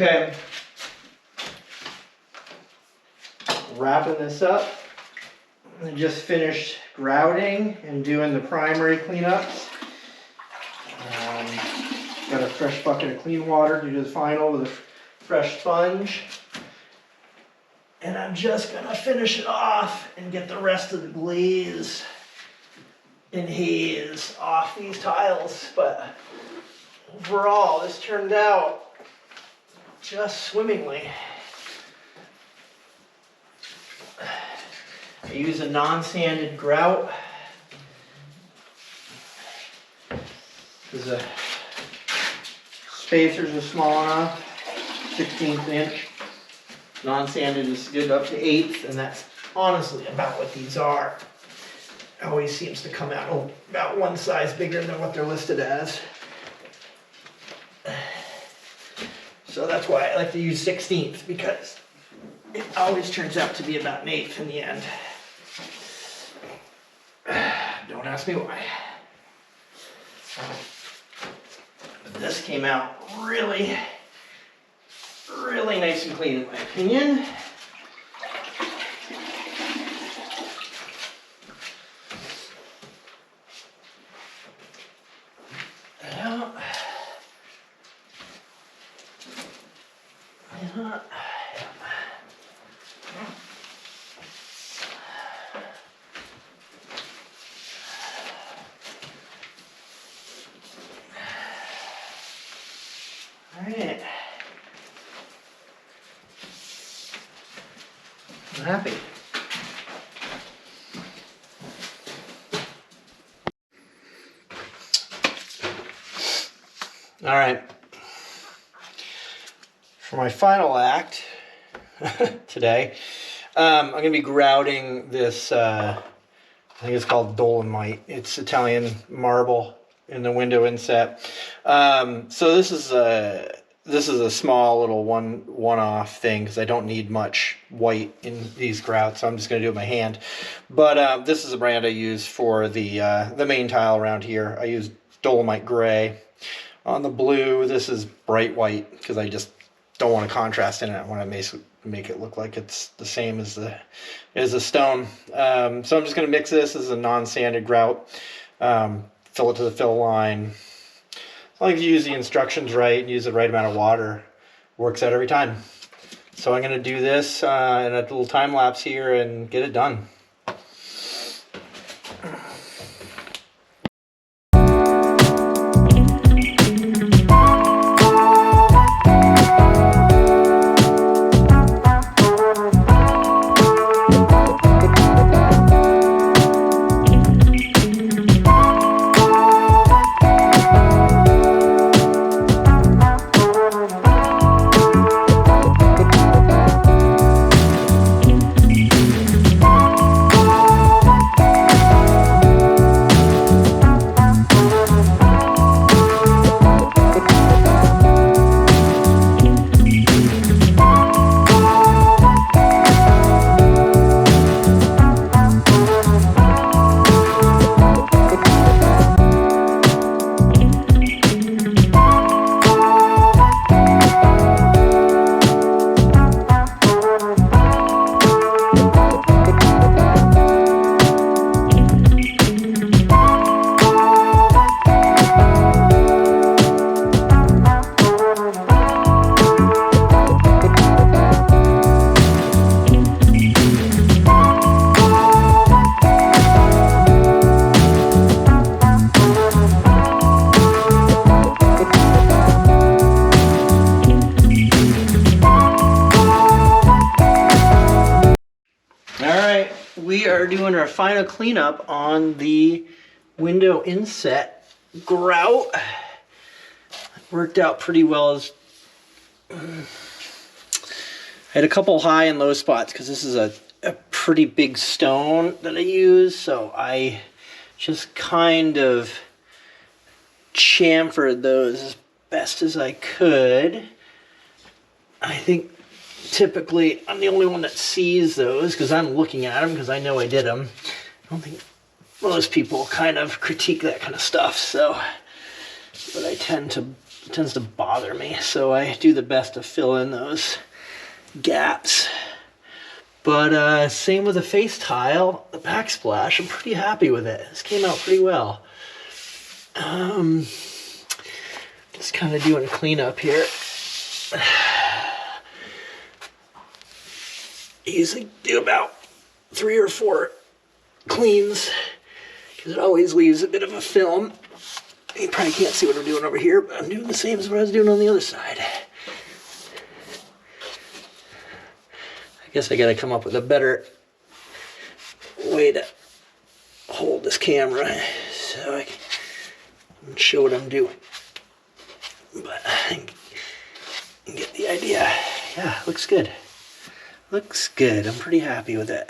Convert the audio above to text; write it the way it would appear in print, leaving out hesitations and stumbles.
Okay. Wrapping this up. I just finished grouting and doing the primary cleanups. Got a fresh bucket of clean water to do the final with a fresh sponge. And I'm just gonna finish it off and get the rest of the glaze and haze off these tiles. But overall, this turned out just swimmingly. I use a non-sanded grout. The spacers are small enough, 16th inch. Non-sanded is good up to 1/8, and that's honestly about what these are. It always seems to come out about one size bigger than what they're listed as. So that's why I like to use 16th, because it always turns out to be about 1/8 in the end. Don't ask me why. But this came out really, really nice and clean in my opinion. Alright. I'm happy. Alright. For my final act today, I'm going to be grouting this, I think it's called Dolomite. It's Italian marble in the window inset. So this is a small little one-off thing because I don't need much white in these grouts, so I'm just going to do it by hand. But this is a brand I use for the main tile around here. I use Dolomite Gray. On the blue, this is bright white because I just don't want a contrast in it. I want to make it look like it's the same as the stone. So I'm just going to mix this. This is a non-sanded grout. Fill it to the fill line. As long as you use the instructions right and use the right amount of water, works out every time. So I'm going to do this in a little time lapse here and get it done. We are doing our final cleanup on the window inset grout. Worked out pretty well. I had a couple high and low spots because this is a pretty big stone that I use, so I just kind of chamfered those as best as I could. I think typically I'm the only one that sees those because I'm looking at them because I know I did them. I don't think most people kind of critique that kind of stuff, so, but I tend to tends to bother me, so I do the best to fill in those gaps. But same with the face tile, the backsplash, I'm pretty happy with it. This came out pretty well. Just kind of doing a cleanup here. Usually do about 3 or 4 cleans, because it always leaves a bit of a film. You probably can't see what I'm doing over here, but I'm doing the same as what I was doing on the other side. I guess I gotta come up with a better way to hold this camera so I can show what I'm doing. But I can get the idea. Yeah, looks good. Looks good. I'm pretty happy with it.